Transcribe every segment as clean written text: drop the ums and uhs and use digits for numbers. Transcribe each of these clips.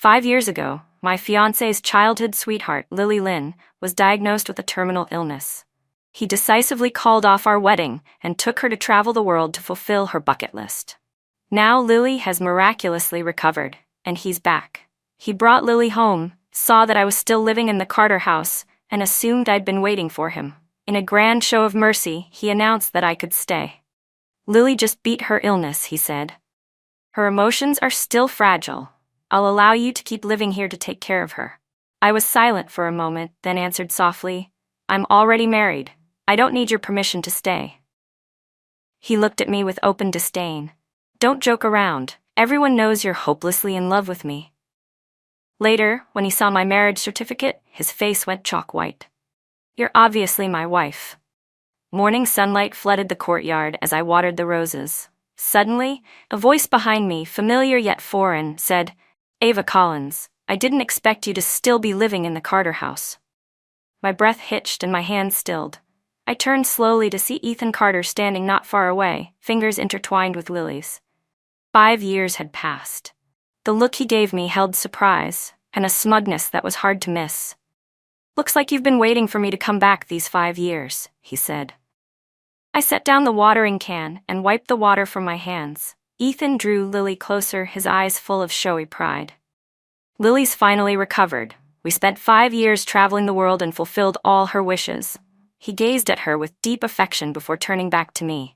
5 years ago, my fiancé's childhood sweetheart, Lily Lynn, was diagnosed with a terminal illness. He decisively called off our wedding and took her to travel the world to fulfill her bucket list. Now Lily has miraculously recovered, and he's back. He brought Lily home, saw that I was still living in the Carter house, and assumed I'd been waiting for him. In a grand show of mercy, he announced that I could stay. Lily just beat her illness, he said. Her emotions are still fragile. I'll allow you to keep living here to take care of her. I was silent for a moment, then answered softly, I'm already married. I don't need your permission to stay. He looked at me with open disdain. Don't joke around. Everyone knows you're hopelessly in love with me. Later, when he saw my marriage certificate, his face went chalk white. You're obviously my wife. Morning sunlight flooded the courtyard as I watered the roses. Suddenly, a voice behind me, familiar yet foreign, said, Ava Collins, I didn't expect you to still be living in the Carter house. My breath hitched and my hands stilled. I turned slowly to see Ethan Carter standing not far away, fingers intertwined with Lily's. 5 years had passed. The look he gave me held surprise, and a smugness that was hard to miss. Looks like you've been waiting for me to come back these 5 years, he said. I set down the watering can and wiped the water from my hands. Ethan drew Lily closer, his eyes full of showy pride. Lily's finally recovered. We spent 5 years traveling the world and fulfilled all her wishes. He gazed at her with deep affection before turning back to me.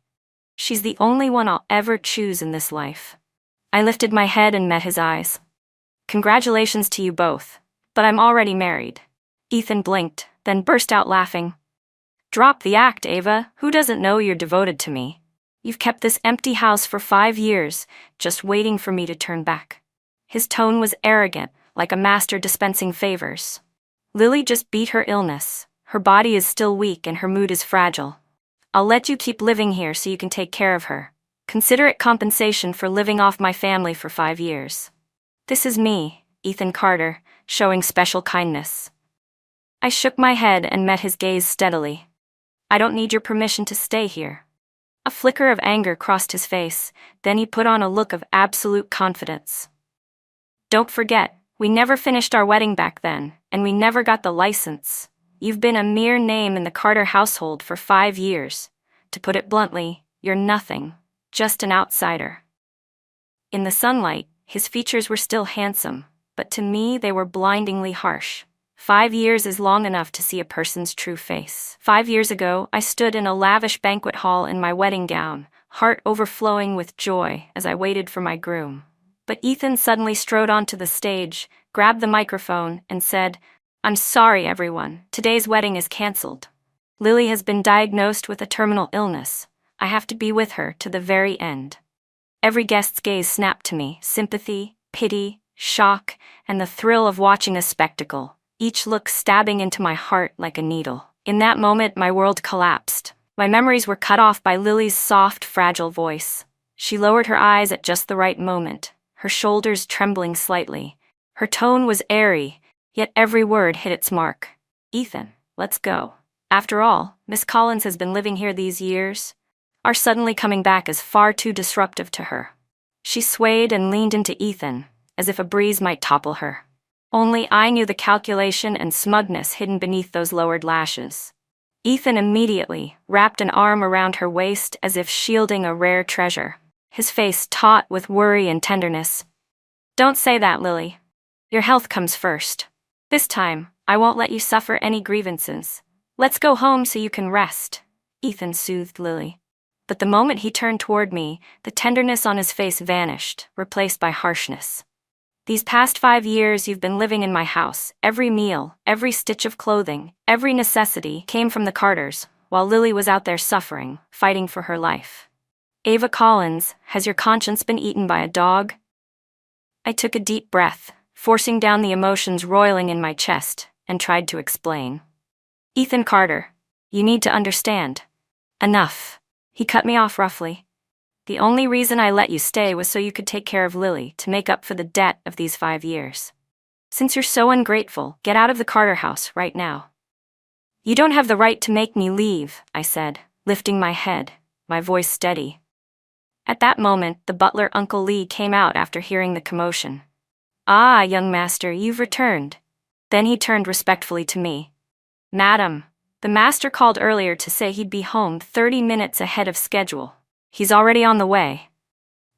She's the only one I'll ever choose in this life. I lifted my head and met his eyes. Congratulations to you both, but I'm already married. Ethan blinked, then burst out laughing. Drop the act, Ava. Who doesn't know you're devoted to me? You've kept this empty house for 5 years, just waiting for me to turn back. His tone was arrogant, like a master dispensing favors. Lily just beat her illness. Her body is still weak and her mood is fragile. I'll let you keep living here so you can take care of her. Consider it compensation for living off my family for 5 years. This is me, Ethan Carter, showing special kindness. I shook my head and met his gaze steadily. I don't need your permission to stay here. A flicker of anger crossed his face, then he put on a look of absolute confidence. Don't forget, we never finished our wedding back then, and we never got the license. You've been a mere name in the Carter household for 5 years. To put it bluntly, you're nothing, just an outsider. In the sunlight, his features were still handsome, but to me they were blindingly harsh. 5 years is long enough to see a person's true face. 5 years ago, I stood in a lavish banquet hall in my wedding gown, heart overflowing with joy as I waited for my groom. But Ethan suddenly strode onto the stage, grabbed the microphone, and said, I'm sorry, everyone. Today's wedding is canceled. Lily has been diagnosed with a terminal illness. I have to be with her to the very end. Every guest's gaze snapped to me, sympathy, pity, shock, and the thrill of watching a spectacle, each look stabbing into my heart like a needle. In that moment, my world collapsed. My memories were cut off by Lily's soft, fragile voice. She lowered her eyes at just the right moment, her shoulders trembling slightly. Her tone was airy, yet every word hit its mark. Ethan, let's go. After all, Miss Collins has been living here these years. Our suddenly coming back is far too disruptive to her. She swayed and leaned into Ethan, as if a breeze might topple her. Only I knew the calculation and smugness hidden beneath those lowered lashes. Ethan immediately wrapped an arm around her waist as if shielding a rare treasure, his face taut with worry and tenderness. Don't say that, Lily. Your health comes first. This time, I won't let you suffer any grievances. Let's go home so you can rest, Ethan soothed Lily. But the moment he turned toward me, the tenderness on his face vanished, replaced by harshness. These past 5 years you've been living in my house. Every meal, every stitch of clothing, every necessity came from the Carters, while Lily was out there suffering, fighting for her life. Ava Collins, has your conscience been eaten by a dog? I took a deep breath, forcing down the emotions roiling in my chest, and tried to explain. Ethan Carter, you need to understand. Enough. He cut me off roughly. The only reason I let you stay was so you could take care of Lily to make up for the debt of these 5 years. Since you're so ungrateful, get out of the Carter house right now. You don't have the right to make me leave, I said, lifting my head, my voice steady. At that moment, the butler Uncle Lee came out after hearing the commotion. "Ah, young master, you've returned." Then he turned respectfully to me. "Madam, the master called earlier to say he'd be home 30 minutes ahead of schedule. He's already on the way."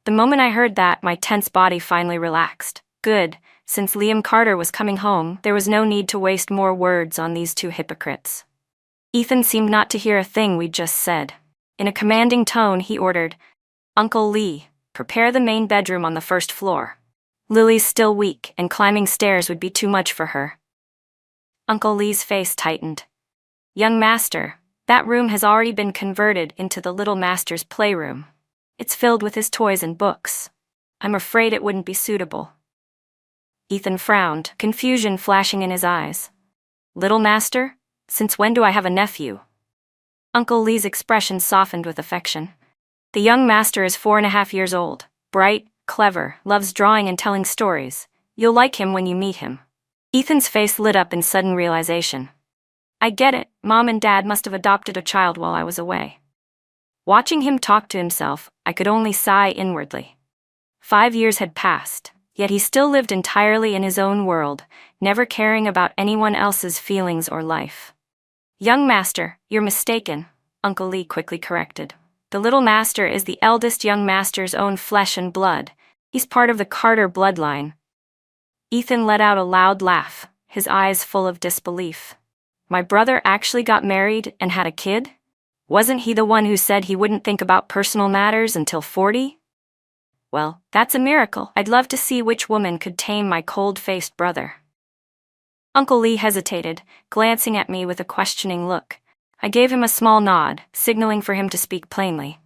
The moment I heard that, my tense body finally relaxed. Good, since Liam Carter was coming home, there was no need to waste more words on these two hypocrites. Ethan seemed not to hear a thing we'd just said. In a commanding tone, he ordered, "Uncle Lee, prepare the main bedroom on the first floor. Lily's still weak, and climbing stairs would be too much for her." Uncle Lee's face tightened. "Young master, that room has already been converted into the little master's playroom. It's filled with his toys and books. I'm afraid it wouldn't be suitable." Ethan frowned, confusion flashing in his eyes. "Little master? Since when do I have a nephew?" Uncle Lee's expression softened with affection. "The young master is 4.5 years old, bright, clever, loves drawing and telling stories. You'll like him when you meet him." Ethan's face lit up in sudden realization. "I get it, Mom and Dad must have adopted a child while I was away." Watching him talk to himself, I could only sigh inwardly. 5 years had passed, yet he still lived entirely in his own world, never caring about anyone else's feelings or life. "Young master, you're mistaken," Uncle Lee quickly corrected. "The little master is the eldest young master's own flesh and blood. He's part of the Carter bloodline." Ethan let out a loud laugh, his eyes full of disbelief. "My brother actually got married and had a kid? Wasn't he the one who said he wouldn't think about personal matters until 40? Well, that's a miracle. I'd love to see which woman could tame my cold-faced brother." Uncle Lee hesitated, glancing at me with a questioning look. I gave him a small nod, signaling for him to speak plainly.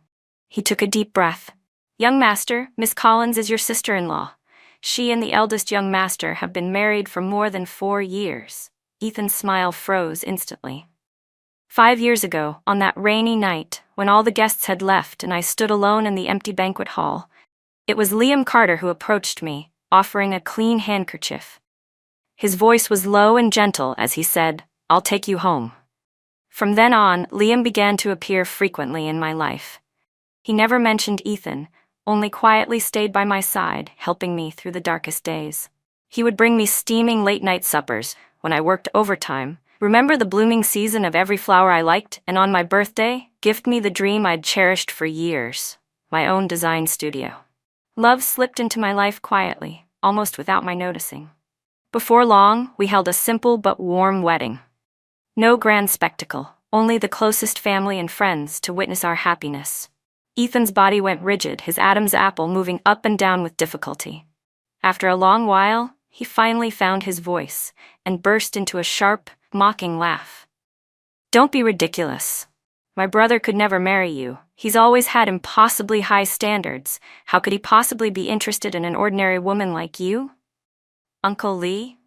He took a deep breath. "Young master, Miss Collins is your sister-in-law. She and the eldest young master have been married for more than 4 years. Ethan's smile froze instantly. 5 years ago, on that rainy night, when all the guests had left and I stood alone in the empty banquet hall, it was Liam Carter who approached me, offering a clean handkerchief. His voice was low and gentle as he said, "I'll take you home." From then on, Liam began to appear frequently in my life. He never mentioned Ethan, only quietly stayed by my side, helping me through the darkest days. He would bring me steaming late-night suppers when I worked overtime, remember the blooming season of every flower I liked, and on my birthday, gift me the dream I'd cherished for years, my own design studio. Love slipped into my life quietly, almost without my noticing. Before long, we held a simple but warm wedding. No grand spectacle, only the closest family and friends to witness our happiness. Ethan's body went rigid, his Adam's apple moving up and down with difficulty. After a long while, he finally found his voice and burst into a sharp, mocking laugh. "Don't be ridiculous. My brother could never marry you. He's always had impossibly high standards. How could he possibly be interested in an ordinary woman like you?" "Uncle Lee?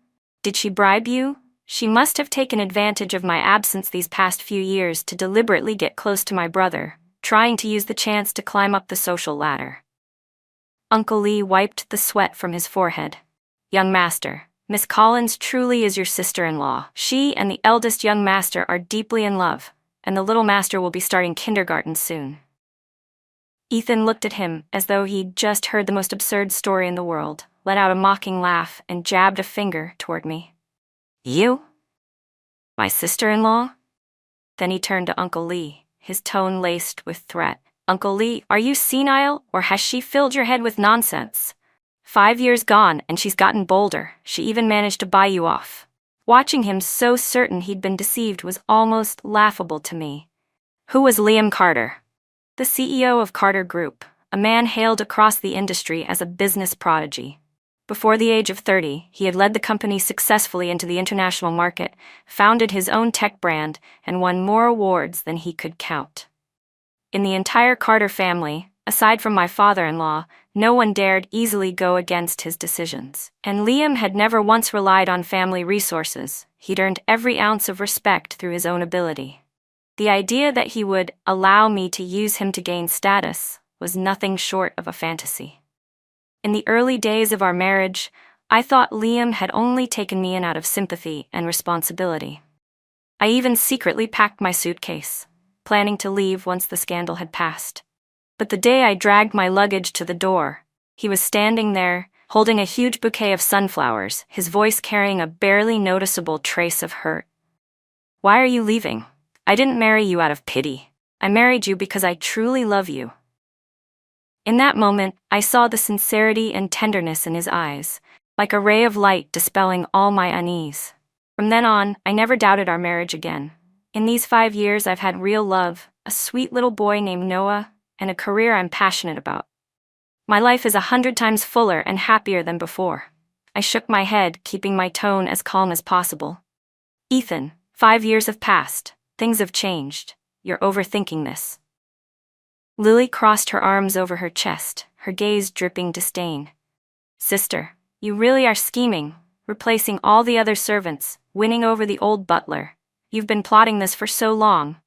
Did she bribe you? She must have taken advantage of my absence these past few years to deliberately get close to my brother, trying to use the chance to climb up the social ladder." Uncle Lee wiped the sweat from his forehead. "Young master, Miss Collins truly is your sister-in-law. She and the eldest young master are deeply in love, and the little master will be starting kindergarten soon." Ethan looked at him as though he'd just heard the most absurd story in the world, let out a mocking laugh, and jabbed a finger toward me. "You? My sister-in-law?" Then he turned to Uncle Lee, his tone laced with threat. "Uncle Lee, are you senile, or has she filled your head with nonsense? 5 years gone, and she's gotten bolder. She even managed to buy you off." Watching him so certain he'd been deceived was almost laughable to me. Who was Liam Carter? The CEO of Carter Group, a man hailed across the industry as a business prodigy. Before the age of 30, he had led the company successfully into the international market, founded his own tech brand, and won more awards than he could count. In the entire Carter family, aside from my father-in-law, no one dared easily go against his decisions. And Liam had never once relied on family resources. He'd earned every ounce of respect through his own ability. The idea that he would allow me to use him to gain status was nothing short of a fantasy. In the early days of our marriage, I thought Liam had only taken me in out of sympathy and responsibility. I even secretly packed my suitcase, planning to leave once the scandal had passed. But the day I dragged my luggage to the door, he was standing there, holding a huge bouquet of sunflowers, his voice carrying a barely noticeable trace of hurt. "Why are you leaving? I didn't marry you out of pity. I married you because I truly love you." In that moment, I saw the sincerity and tenderness in his eyes, like a ray of light dispelling all my unease. From then on, I never doubted our marriage again. In these 5 years, I've had real love, a sweet little boy named Noah, and a career I'm passionate about. My life is 100 times fuller and happier than before. I shook my head, keeping my tone as calm as possible. "Ethan, 5 years have passed. Things have changed. You're overthinking this." Lily crossed her arms over her chest, her gaze dripping disdain. "Sister, you really are scheming, replacing all the other servants, winning over the old butler. You've been plotting this for so long."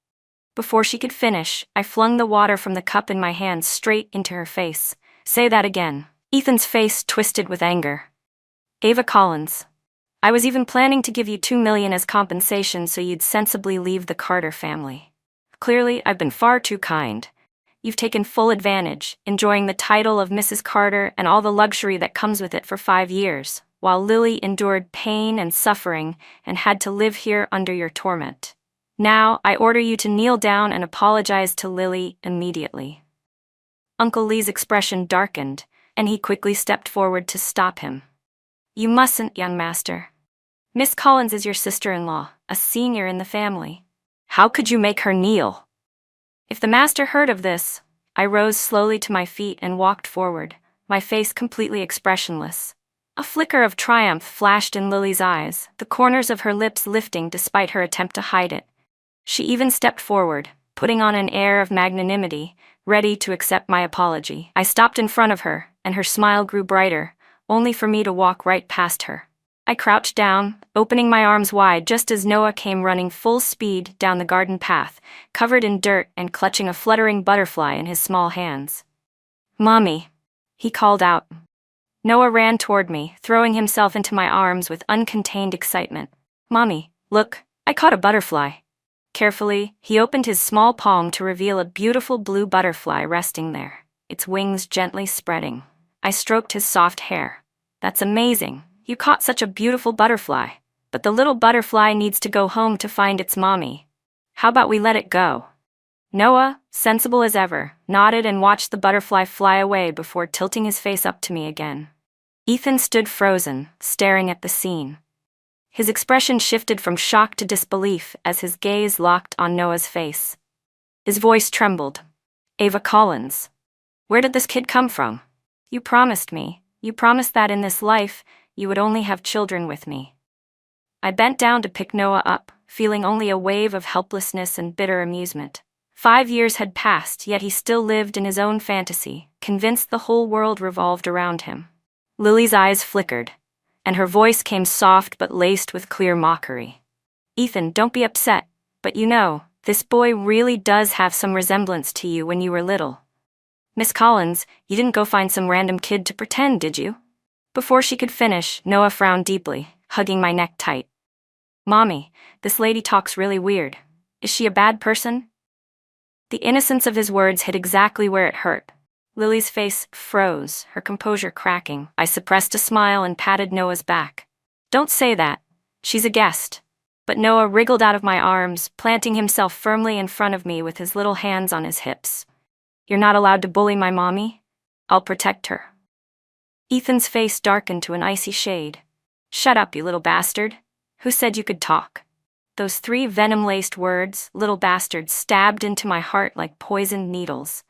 Before she could finish, I flung the water from the cup in my hand straight into her face. "Say that again." Ethan's face twisted with anger. "Ava Collins. I was even planning to give you $2 million as compensation so you'd sensibly leave the Carter family. Clearly, I've been far too kind. You've taken full advantage, enjoying the title of Mrs. Carter and all the luxury that comes with it for 5 years, while Lily endured pain and suffering and had to live here under your torment. Now, I order you to kneel down and apologize to Lily immediately." Uncle Lee's expression darkened, and he quickly stepped forward to stop him. "You mustn't, young master. Miss Collins is your sister-in-law, a senior in the family. How could you make her kneel?" If the master heard of this, I rose slowly to my feet and walked forward, my face completely expressionless. A flicker of triumph flashed in Lily's eyes, the corners of her lips lifting despite her attempt to hide it. She even stepped forward, putting on an air of magnanimity, ready to accept my apology. I stopped in front of her, and her smile grew brighter, only for me to walk right past her. I crouched down, opening my arms wide just as Noah came running full speed down the garden path, covered in dirt and clutching a fluttering butterfly in his small hands. "Mommy," he called out. Noah ran toward me, throwing himself into my arms with uncontained excitement. "Mommy, look, I caught a butterfly." Carefully, he opened his small palm to reveal a beautiful blue butterfly resting there, its wings gently spreading. I stroked his soft hair. "That's amazing. You caught such a beautiful butterfly. But the little butterfly needs to go home to find its mommy. How about we let it go?" Noah, sensible as ever, nodded and watched the butterfly fly away before tilting his face up to me again. Ethan stood frozen, staring at the scene. His expression shifted from shock to disbelief as his gaze locked on Noah's face. His voice trembled. "Ava Collins. Where did this kid come from? You promised that in this life, you would only have children with me." I bent down to pick Noah up, feeling only a wave of helplessness and bitter amusement. 5 years had passed, yet he still lived in his own fantasy, convinced the whole world revolved around him. Lily's eyes flickered, and her voice came soft but laced with clear mockery. "Ethan, don't be upset, but you know, this boy really does have some resemblance to you when you were little. Miss Collins, you didn't go find some random kid to pretend, did you?" Before she could finish, Noah frowned deeply, hugging my neck tight. "Mommy, this lady talks really weird. Is she a bad person?" The innocence of his words hit exactly where it hurt. Lily's face froze, her composure cracking. I suppressed a smile and patted Noah's back. "Don't say that. She's a guest." But Noah wriggled out of my arms, planting himself firmly in front of me with his little hands on his hips. "You're not allowed to bully my mommy. I'll protect her." Ethan's face darkened to an icy shade. "Shut up, you little bastard. Who said you could talk?" Those 3 venom-laced words, little bastard, stabbed into my heart like poisoned needles.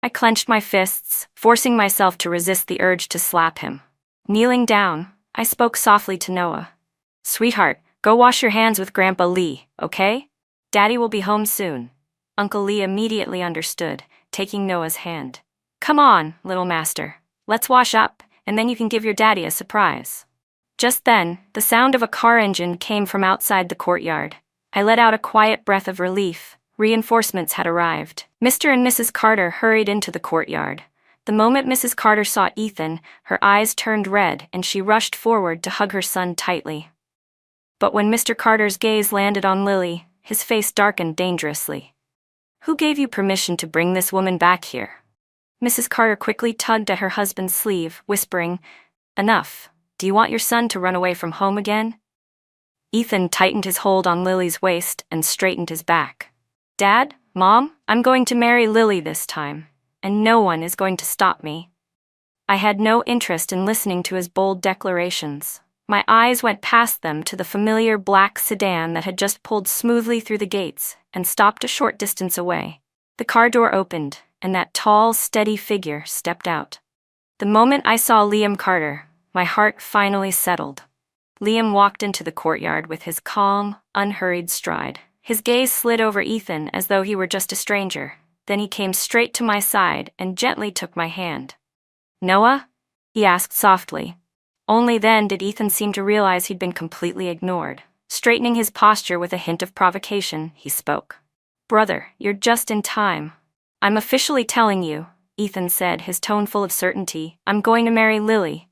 I clenched my fists, forcing myself to resist the urge to slap him. Kneeling down, I spoke softly to Noah. "Sweetheart, go wash your hands with Grandpa Lee, okay? Daddy will be home soon." Uncle Lee immediately understood, taking Noah's hand. "Come on, little master. Let's wash up, and then you can give your daddy a surprise." Just then, the sound of a car engine came from outside the courtyard. I let out a quiet breath of relief. Reinforcements had arrived. Mr. and Mrs. Carter hurried into the courtyard. The moment Mrs. Carter saw Ethan, her eyes turned red and she rushed forward to hug her son tightly. But when Mr. Carter's gaze landed on Lily, his face darkened dangerously. "Who gave you permission to bring this woman back here?" Mrs. Carter quickly tugged at her husband's sleeve, whispering, Enough. Do you want your son to run away from home again? Ethan tightened his hold on Lily's waist and straightened his back. Dad, Mom, I'm going to marry Lily this time, and no one is going to stop me. I had no interest in listening to his bold declarations. My eyes went past them to the familiar black sedan that had just pulled smoothly through the gates and stopped a short distance away. The car door opened, and that tall, steady figure stepped out. The moment I saw Liam Carter, my heart finally settled. Liam walked into the courtyard with his calm, unhurried stride. His gaze slid over Ethan as though he were just a stranger. Then he came straight to my side and gently took my hand. Noah? He asked softly. Only then did Ethan seem to realize he'd been completely ignored. Straightening his posture with a hint of provocation, he spoke. Brother, you're just in time. I'm officially telling you, Ethan said, his tone full of certainty. I'm going to marry Lily.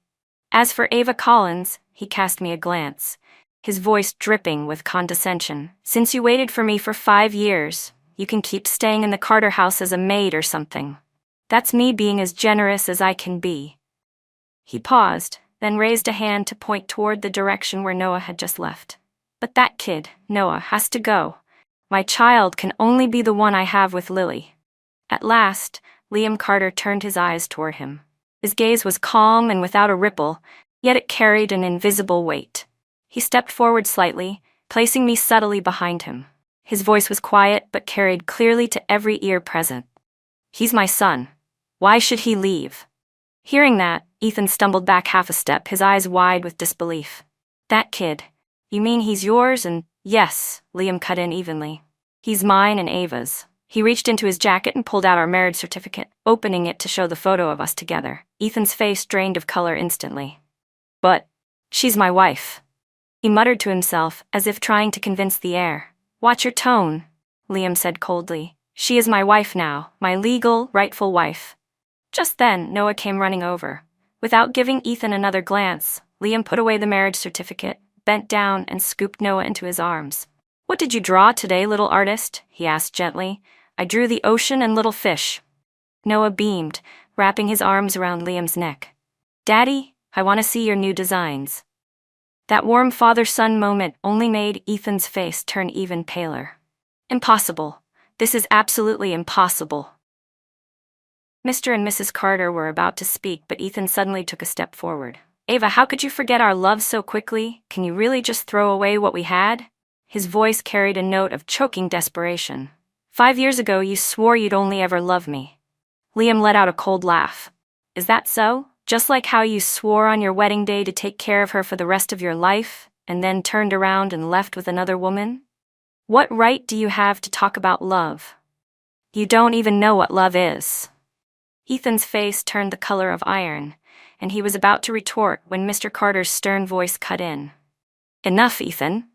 As for Ava Collins, he cast me a glance, his voice dripping with condescension. Since you waited for me for 5 years, you can keep staying in the Carter house as a maid or something. That's me being as generous as I can be. He paused, then raised a hand to point toward the direction where Noah had just left. But that kid, Noah, has to go. My child can only be the one I have with Lily. At last, Liam Carter turned his eyes toward him. His gaze was calm and without a ripple, yet it carried an invisible weight. He stepped forward slightly, placing me subtly behind him. His voice was quiet but carried clearly to every ear present. He's my son. Why should he leave? Hearing that, Ethan stumbled back half a step, his eyes wide with disbelief. That kid. You mean he's yours and— Yes, Liam cut in evenly. He's mine and Ava's. He reached into his jacket and pulled out our marriage certificate, opening it to show the photo of us together. Ethan's face drained of color instantly. But she's my wife. He muttered to himself, as if trying to convince the heir. Watch your tone, Liam said coldly. She is my wife now, my legal, rightful wife. Just then, Noah came running over. Without giving Ethan another glance, Liam put away the marriage certificate, bent down, and scooped Noah into his arms. What did you draw today, little artist? He asked gently. I drew the ocean and little fish. Noah beamed, wrapping his arms around Liam's neck. Daddy, I want to see your new designs. That warm father-son moment only made Ethan's face turn even paler. Impossible. This is absolutely impossible. Mr. and Mrs. Carter were about to speak, but Ethan suddenly took a step forward. Ava, how could you forget our love so quickly? Can you really just throw away what we had? His voice carried a note of choking desperation. 5 years ago, you swore you'd only ever love me. Liam let out a cold laugh. Is that so? Just like how you swore on your wedding day to take care of her for the rest of your life, and then turned around and left with another woman? What right do you have to talk about love? You don't even know what love is. Ethan's face turned the color of iron, and he was about to retort when Mr. Carter's stern voice cut in. Enough, Ethan.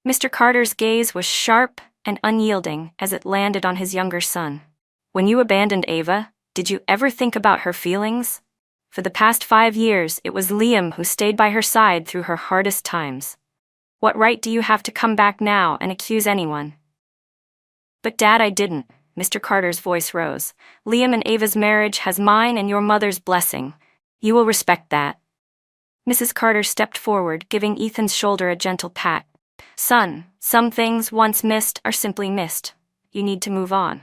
Mr. Carter's gaze was sharp and unyielding as it landed on his younger son. When you abandoned Ava, did you ever think about her feelings? For the past 5 years, it was Liam who stayed by her side through her hardest times. What right do you have to come back now and accuse anyone? But Dad, I didn't. Mr. Carter's voice rose. Liam and Ava's marriage has mine and your mother's blessing. You will respect that. Mrs. Carter stepped forward, giving Ethan's shoulder a gentle pat. Son, some things once missed are simply missed. You need to move on.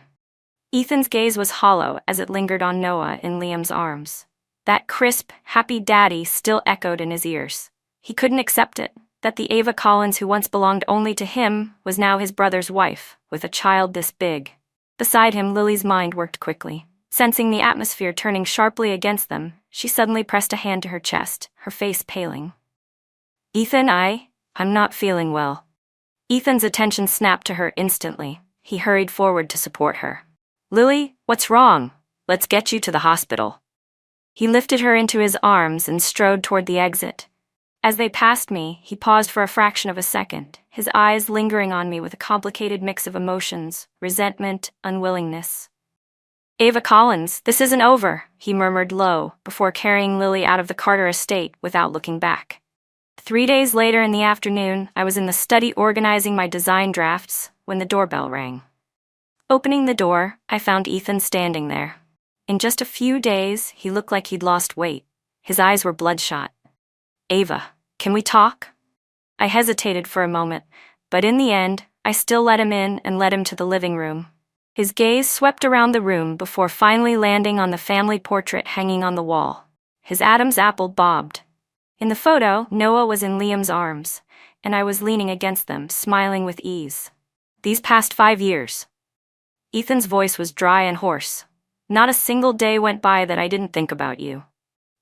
Ethan's gaze was hollow as it lingered on Noah in Liam's arms. That crisp, happy daddy still echoed in his ears. He couldn't accept it, that the Ava Collins who once belonged only to him was now his brother's wife, with a child this big. Beside him, Lily's mind worked quickly. Sensing the atmosphere turning sharply against them, she suddenly pressed a hand to her chest, her face paling. Ethan, I'm not feeling well. Ethan's attention snapped to her instantly. He hurried forward to support her. Lily, what's wrong? Let's get you to the hospital. He lifted her into his arms and strode toward the exit. As they passed me, he paused for a fraction of a second, his eyes lingering on me with a complicated mix of emotions, resentment, unwillingness. Ava Collins, this isn't over, he murmured low, before carrying Lily out of the Carter estate without looking back. 3 days later in the afternoon, I was in the study organizing my design drafts when the doorbell rang. Opening the door, I found Ethan standing there. In just a few days, he looked like he'd lost weight. His eyes were bloodshot. Ava, can we talk? I hesitated for a moment, but in the end, I still let him in and led him to the living room. His gaze swept around the room before finally landing on the family portrait hanging on the wall. His Adam's apple bobbed. In the photo, Noah was in Liam's arms, and I was leaning against them, smiling with ease. These past 5 years. Ethan's voice was dry and hoarse. Not a single day went by that I didn't think about you.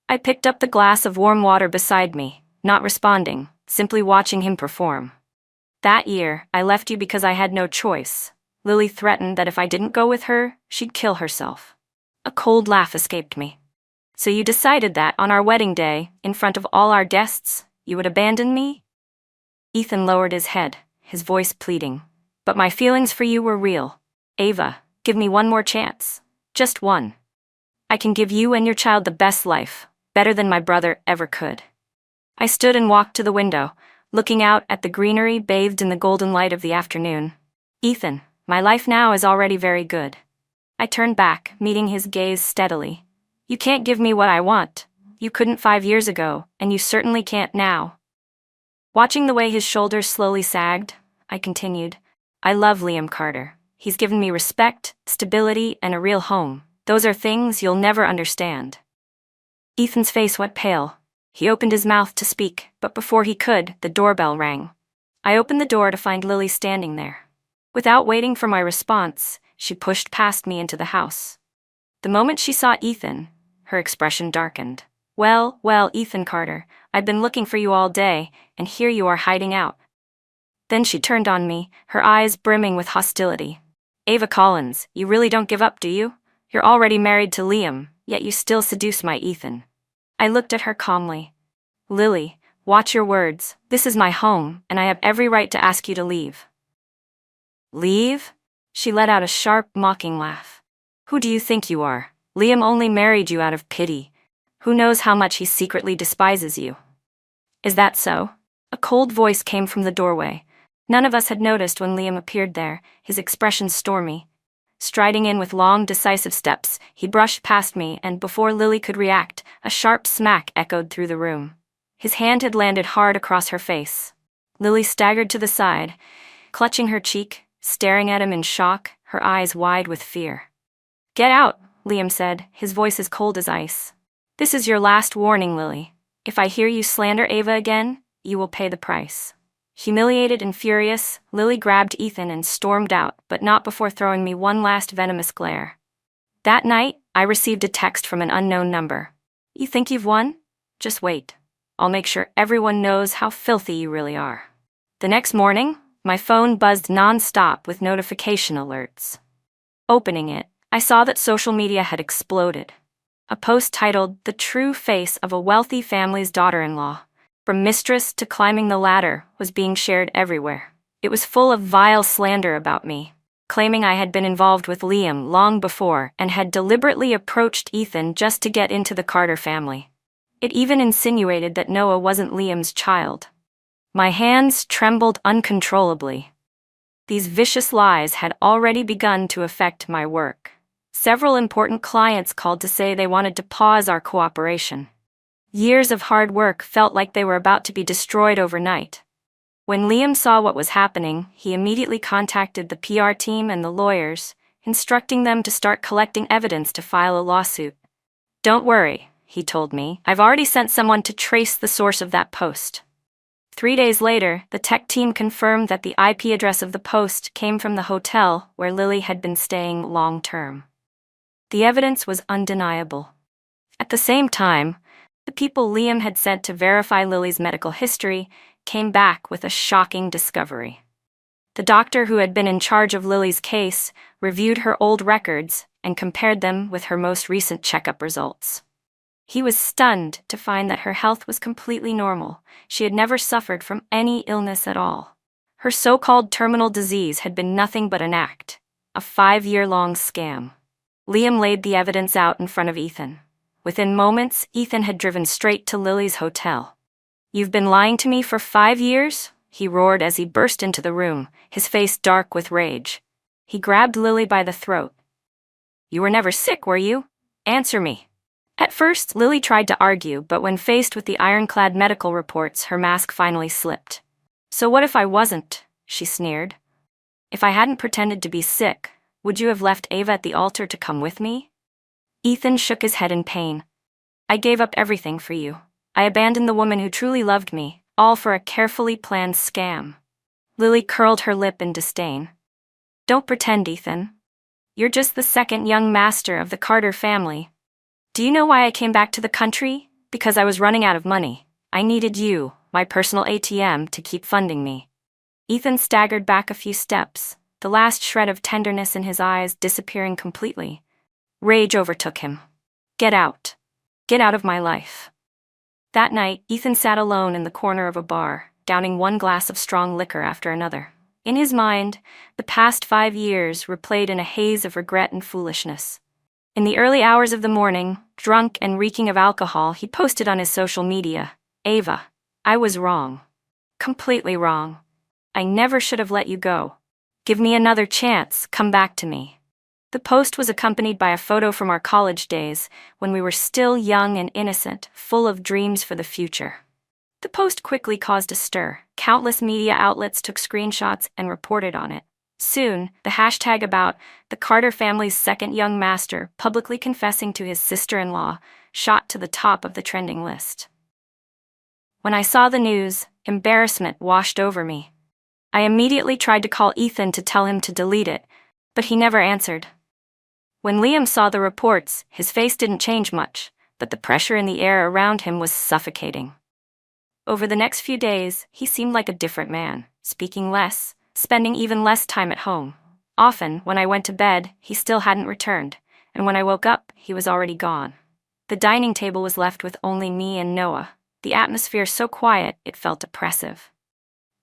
I picked up the glass of warm water beside me, not responding, simply watching him perform. That year, I left you because I had no choice. Lily threatened that if I didn't go with her, she'd kill herself. A cold laugh escaped me. So you decided that, on our wedding day, in front of all our guests, you would abandon me? Ethan lowered his head, his voice pleading. But my feelings for you were real. Ava, give me one more chance. Just one. I can give you and your child the best life, better than my brother ever could. I stood and walked to the window, looking out at the greenery bathed in the golden light of the afternoon. Ethan, my life now is already very good. I turned back, meeting his gaze steadily. You can't give me what I want. You couldn't 5 years ago, and you certainly can't now. Watching the way his shoulders slowly sagged, I continued. I love Liam Carter. He's given me respect, stability, and a real home. Those are things you'll never understand. Ethan's face went pale. He opened his mouth to speak, but before he could, the doorbell rang. I opened the door to find Lily standing there. Without waiting for my response, she pushed past me into the house. The moment she saw Ethan, her expression darkened. Well, Ethan Carter, I've been looking for you all day, and here you are hiding out. Then she turned on me, her eyes brimming with hostility. Ava Collins, you really don't give up, do you? You're already married to Liam, yet you still seduce my Ethan. I looked at her calmly. Lily, watch your words. This is my home, and I have every right to ask you to leave. Leave? She let out a sharp, mocking laugh. Who do you think you are? Liam only married you out of pity. Who knows how much he secretly despises you? Is that so? A cold voice came from the doorway. None of us had noticed when Liam appeared there, his expression stormy. Striding in with long, decisive steps, he brushed past me, and before Lily could react, a sharp smack echoed through the room. His hand had landed hard across her face. Lily staggered to the side, clutching her cheek, staring at him in shock, her eyes wide with fear. Get out, Liam said, his voice as cold as ice. This is your last warning, Lily. If I hear you slander Ava again, you will pay the price. Humiliated and furious, Lily grabbed Ethan and stormed out, but not before throwing me one last venomous glare. That night, I received a text from an unknown number. You think you've won? Just wait. I'll make sure everyone knows how filthy you really are. The next morning, my phone buzzed non-stop with notification alerts. Opening it, I saw that social media had exploded. A post titled, "The True Face of a Wealthy Family's Daughter-in-Law," from mistress to climbing the ladder, was being shared everywhere. It was full of vile slander about me, claiming I had been involved with Liam long before and had deliberately approached Ethan just to get into the Carter family. It even insinuated that Noah wasn't Liam's child. My hands trembled uncontrollably. These vicious lies had already begun to affect my work. Several important clients called to say they wanted to pause our cooperation. Years of hard work felt like they were about to be destroyed overnight. When Liam saw what was happening, he immediately contacted the PR team and the lawyers, instructing them to start collecting evidence to file a lawsuit. Don't worry, he told me. I've already sent someone to trace the source of that post. 3 days later, the tech team confirmed that the IP address of the post came from the hotel where Lily had been staying long-term. The evidence was undeniable. At the same time, the people Liam had sent to verify Lily's medical history came back with a shocking discovery. The doctor who had been in charge of Lily's case reviewed her old records and compared them with her most recent checkup results. He was stunned to find that her health was completely normal. She had never suffered from any illness at all. Her so-called terminal disease had been nothing but an act, a 5-year-long scam. Liam laid the evidence out in front of Ethan. Within moments, Ethan had driven straight to Lily's hotel. You've been lying to me for 5 years? He roared as he burst into the room, his face dark with rage. He grabbed Lily by the throat. You were never sick, were you? Answer me. At first, Lily tried to argue, but when faced with the ironclad medical reports, her mask finally slipped. "So what if I wasn't?" she sneered. "If I hadn't pretended to be sick, would you have left Ava at the altar to come with me?" Ethan shook his head in pain. "I gave up everything for you. I abandoned the woman who truly loved me, all for a carefully planned scam." Lily curled her lip in disdain. "Don't pretend, Ethan. You're just the second young master of the Carter family. Do you know why I came back to the country? Because I was running out of money. I needed you, my personal ATM, to keep funding me." Ethan staggered back a few steps, the last shred of tenderness in his eyes disappearing completely. Rage overtook him. "Get out. Get out of my life." That night, Ethan sat alone in the corner of a bar, downing one glass of strong liquor after another. In his mind, the past 5 years replayed in a haze of regret and foolishness. In the early hours of the morning, drunk and reeking of alcohol, he posted on his social media, "Ava, I was wrong. Completely wrong. I never should have let you go. Give me another chance, come back to me." The post was accompanied by a photo from our college days, when we were still young and innocent, full of dreams for the future. The post quickly caused a stir. Countless media outlets took screenshots and reported on it. Soon, the hashtag about the Carter family's second young master publicly confessing to his sister-in-law shot to the top of the trending list. When I saw the news, embarrassment washed over me. I immediately tried to call Ethan to tell him to delete it, but he never answered. When Liam saw the reports, his face didn't change much, but the pressure in the air around him was suffocating. Over the next few days, he seemed like a different man, speaking less, spending even less time at home. Often, when I went to bed, he still hadn't returned, and when I woke up, he was already gone. The dining table was left with only me and Noah, the atmosphere so quiet it felt oppressive.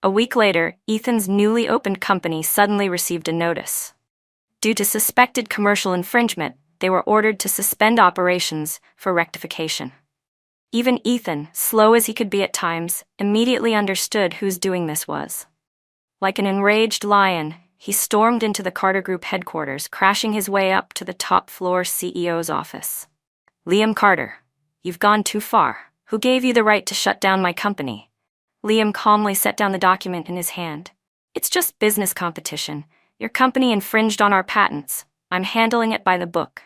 A week later, Ethan's newly opened company suddenly received a notice. Due to suspected commercial infringement, they were ordered to suspend operations for rectification. Even Ethan, slow as he could be at times, immediately understood whose doing this was. Like an enraged lion, he stormed into the Carter Group headquarters, crashing his way up to the top-floor CEO's office. "Liam Carter, you've gone too far. Who gave you the right to shut down my company?" Liam calmly set down the document in his hand. "It's just business competition. Your company infringed on our patents. I'm handling it by the book."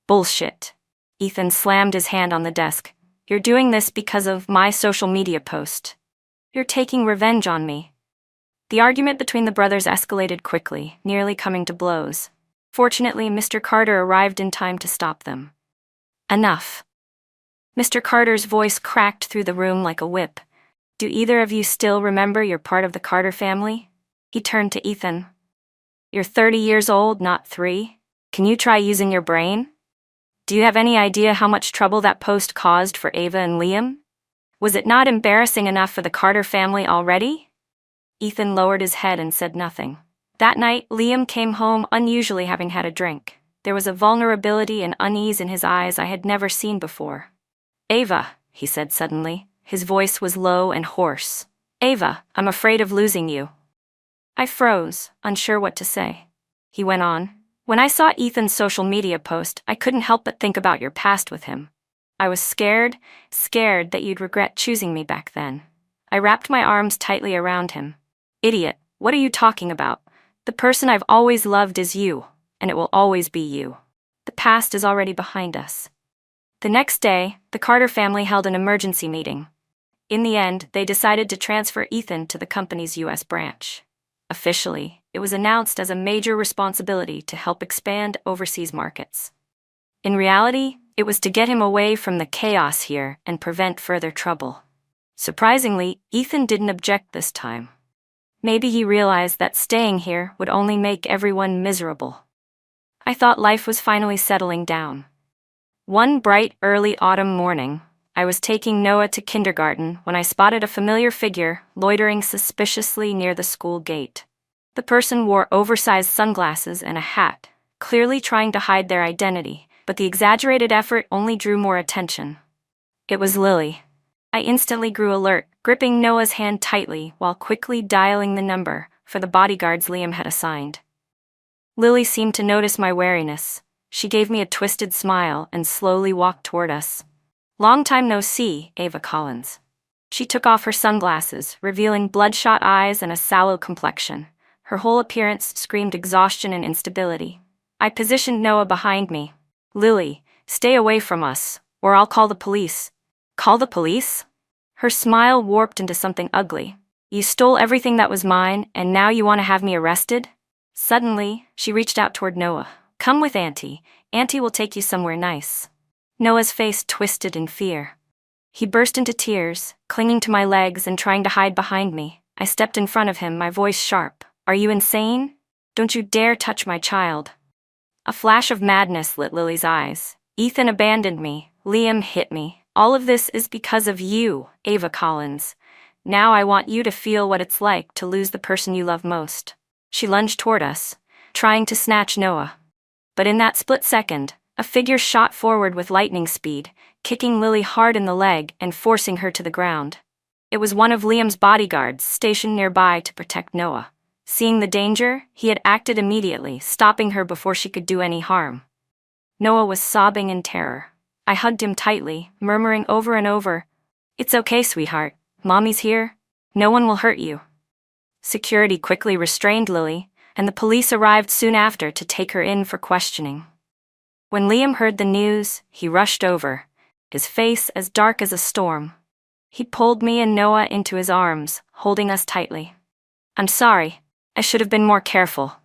"Bullshit." Ethan slammed his hand on the desk. "You're doing this because of my social media post. You're taking revenge on me." The argument between the brothers escalated quickly, nearly coming to blows. Fortunately, Mr. Carter arrived in time to stop them. "Enough." Mr. Carter's voice cracked through the room like a whip. "Do either of you still remember you're part of the Carter family?" He turned to Ethan. "You're 30 years old, not 3. Can you try using your brain? Do you have any idea how much trouble that post caused for Ava and Liam? Was it not embarrassing enough for the Carter family already?" Ethan lowered his head and said nothing. That night, Liam came home unusually having had a drink. There was a vulnerability and unease in his eyes I had never seen before. "Ava," he said suddenly. His voice was low and hoarse. "Ava, I'm afraid of losing you." I froze, unsure what to say. He went on. "When I saw Ethan's social media post, I couldn't help but think about your past with him. I was scared that you'd regret choosing me back then." I wrapped my arms tightly around him. "Idiot, what are you talking about? The person I've always loved is you, and it will always be you. The past is already behind us." The next day, the Carter family held an emergency meeting. In the end, they decided to transfer Ethan to the company's U.S. branch. Officially, it was announced as a major responsibility to help expand overseas markets. In reality, it was to get him away from the chaos here and prevent further trouble. Surprisingly, Ethan didn't object this time. Maybe he realized that staying here would only make everyone miserable. I thought life was finally settling down. One bright, early autumn morning, I was taking Noah to kindergarten when I spotted a familiar figure loitering suspiciously near the school gate. The person wore oversized sunglasses and a hat, clearly trying to hide their identity, but the exaggerated effort only drew more attention. It was Lily. I instantly grew alert, gripping Noah's hand tightly while quickly dialing the number for the bodyguards Liam had assigned. Lily seemed to notice my wariness. She gave me a twisted smile and slowly walked toward us. Long time no see, Ava Collins. She took off her sunglasses, revealing bloodshot eyes and a sallow complexion. Her whole appearance screamed exhaustion and instability. I positioned Noah behind me. Lily, stay away from us, or I'll call the police. Call the police? Her smile warped into something ugly. You stole everything that was mine, and now you want to have me arrested? Suddenly, she reached out toward Noah. Come with Auntie. Auntie will take you somewhere nice. Noah's face twisted in fear. He burst into tears, clinging to my legs and trying to hide behind me. I stepped in front of him, my voice sharp. Are you insane? Don't you dare touch my child. A flash of madness lit Lily's eyes. Ethan abandoned me. Liam hit me. All of this is because of you, Ava Collins. Now I want you to feel what it's like to lose the person you love most. She lunged toward us, trying to snatch Noah. But in that split second, a figure shot forward with lightning speed, kicking Lily hard in the leg and forcing her to the ground. It was one of Liam's bodyguards stationed nearby to protect Noah. Seeing the danger, he had acted immediately, stopping her before she could do any harm. Noah was sobbing in terror. I hugged him tightly, murmuring over and over, "It's okay, sweetheart. Mommy's here. No one will hurt you." Security quickly restrained Lily, and the police arrived soon after to take her in for questioning. When Liam heard the news, he rushed over, his face as dark as a storm. He pulled me and Noah into his arms, holding us tightly. I'm sorry. I should have been more careful.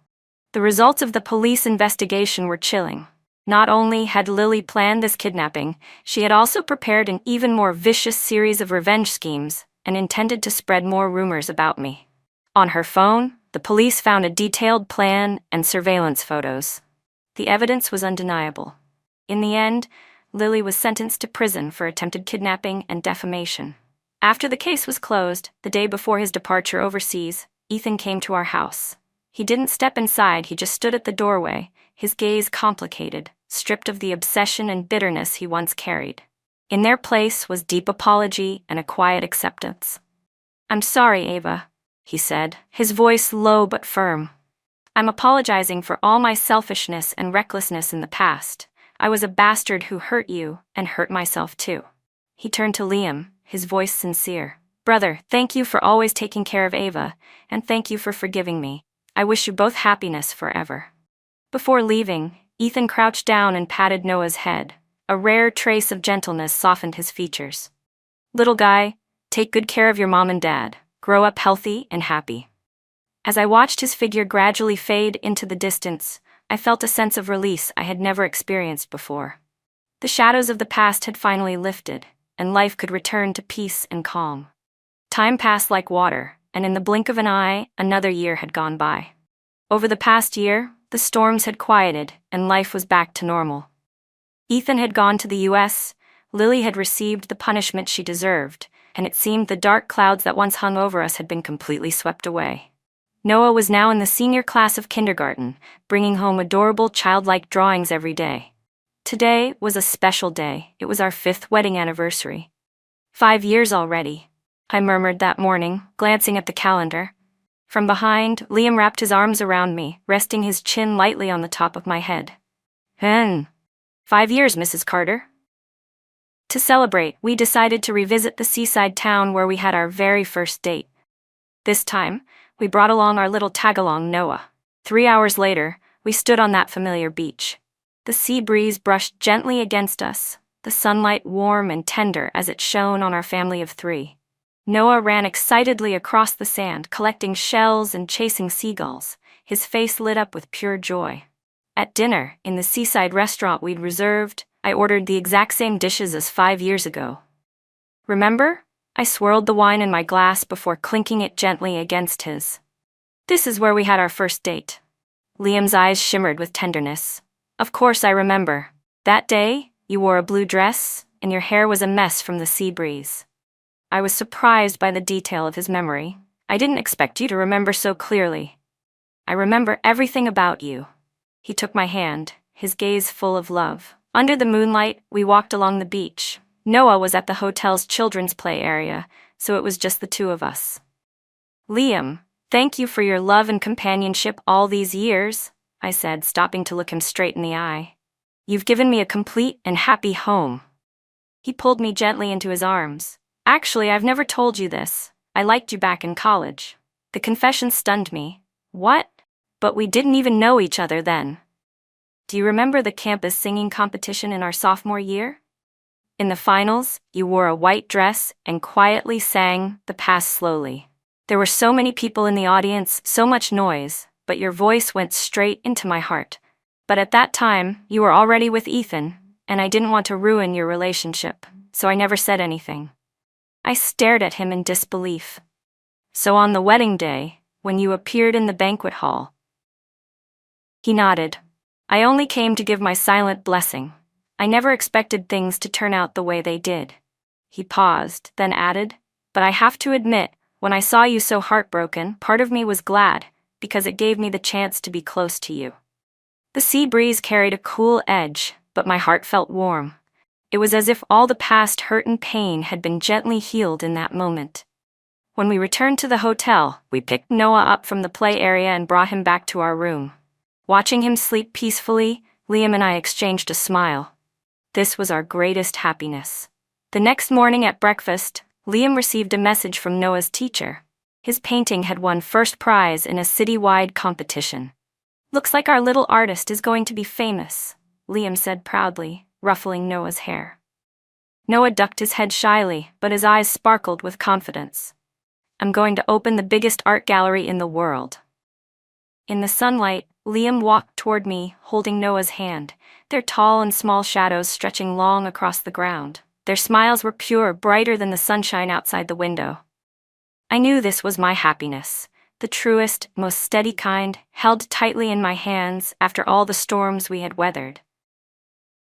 The results of the police investigation were chilling. Not only had Lily planned this kidnapping, she had also prepared an even more vicious series of revenge schemes and intended to spread more rumors about me. On her phone, the police found a detailed plan and surveillance photos. The evidence was undeniable. In the end, Lily was sentenced to prison for attempted kidnapping and defamation. After the case was closed, the day before his departure overseas, Ethan came to our house. He didn't step inside, he just stood at the doorway, his gaze complicated, stripped of the obsession and bitterness he once carried. In their place was deep apology and a quiet acceptance. I'm sorry, Ava, he said, his voice low but firm. I'm apologizing for all my selfishness and recklessness in the past. I was a bastard who hurt you and hurt myself too. He turned to Liam, his voice sincere. Brother, thank you for always taking care of Ava, and thank you for forgiving me. I wish you both happiness forever. Before leaving, Ethan crouched down and patted Noah's head. A rare trace of gentleness softened his features. Little guy, take good care of your mom and dad. Grow up healthy and happy. As I watched his figure gradually fade into the distance, I felt a sense of release I had never experienced before. The shadows of the past had finally lifted, and life could return to peace and calm. Time passed like water, and in the blink of an eye, another year had gone by. Over the past year, the storms had quieted, and life was back to normal. Ethan had gone to the U.S., Lily had received the punishment she deserved, and it seemed the dark clouds that once hung over us had been completely swept away. Noah was now in the senior class of kindergarten, bringing home adorable childlike drawings every day. Today was a special day. It was our 5th wedding anniversary. 5 years already, I murmured that morning, glancing at the calendar. From behind, Liam wrapped his arms around me, resting his chin lightly on the top of my head. 5 years, Mrs. Carter. To celebrate, we decided to revisit the seaside town where we had our very first date. This time, we brought along our little tag-along Noah. 3 hours later, we stood on that familiar beach. The sea breeze brushed gently against us, the sunlight warm and tender as it shone on our family of 3. Noah ran excitedly across the sand, collecting shells and chasing seagulls, his face lit up with pure joy. At dinner, in the seaside restaurant we'd reserved, I ordered the exact same dishes as 5 years ago. Remember? I swirled the wine in my glass before clinking it gently against his. This is where we had our first date. Liam's eyes shimmered with tenderness. Of course I remember. That day, you wore a blue dress, and your hair was a mess from the sea breeze. I was surprised by the detail of his memory. I didn't expect you to remember so clearly. I remember everything about you. He took my hand, his gaze full of love. Under the moonlight, we walked along the beach. Noah was at the hotel's children's play area, so it was just the 2 of us. Liam, thank you for your love and companionship all these years, I said, stopping to look him straight in the eye. You've given me a complete and happy home." He pulled me gently into his arms. "Actually, I've never told you this. I liked you back in college." The confession stunned me. "What? But we didn't even know each other then." "Do you remember the campus singing competition in our sophomore year? In the finals, you wore a white dress and quietly sang The Past Slowly. There were so many people in the audience, so much noise, but your voice went straight into my heart. But at that time, you were already with Ethan, and I didn't want to ruin your relationship, so I never said anything." I stared at him in disbelief. "So on the wedding day, when you appeared in the banquet hall?" He nodded. "I only came to give my silent blessing. I never expected things to turn out the way they did." He paused, then added, "But I have to admit, when I saw you so heartbroken, part of me was glad, because it gave me the chance to be close to you." The sea breeze carried a cool edge, but my heart felt warm. It was as if all the past hurt and pain had been gently healed in that moment. When we returned to the hotel, we picked Noah up from the play area and brought him back to our room. Watching him sleep peacefully, Liam and I exchanged a smile. This was our greatest happiness. The next morning at breakfast, Liam received a message from Noah's teacher. His painting had won first prize in a city-wide competition. "Looks like our little artist is going to be famous," Liam said proudly, ruffling Noah's hair. Noah ducked his head shyly, but his eyes sparkled with confidence. "I'm going to open the biggest art gallery in the world." In the sunlight, Liam walked toward me, holding Noah's hand, their tall and small shadows stretching long across the ground. Their smiles were pure, brighter than the sunshine outside the window. I knew this was my happiness, the truest, most steady kind, held tightly in my hands after all the storms we had weathered.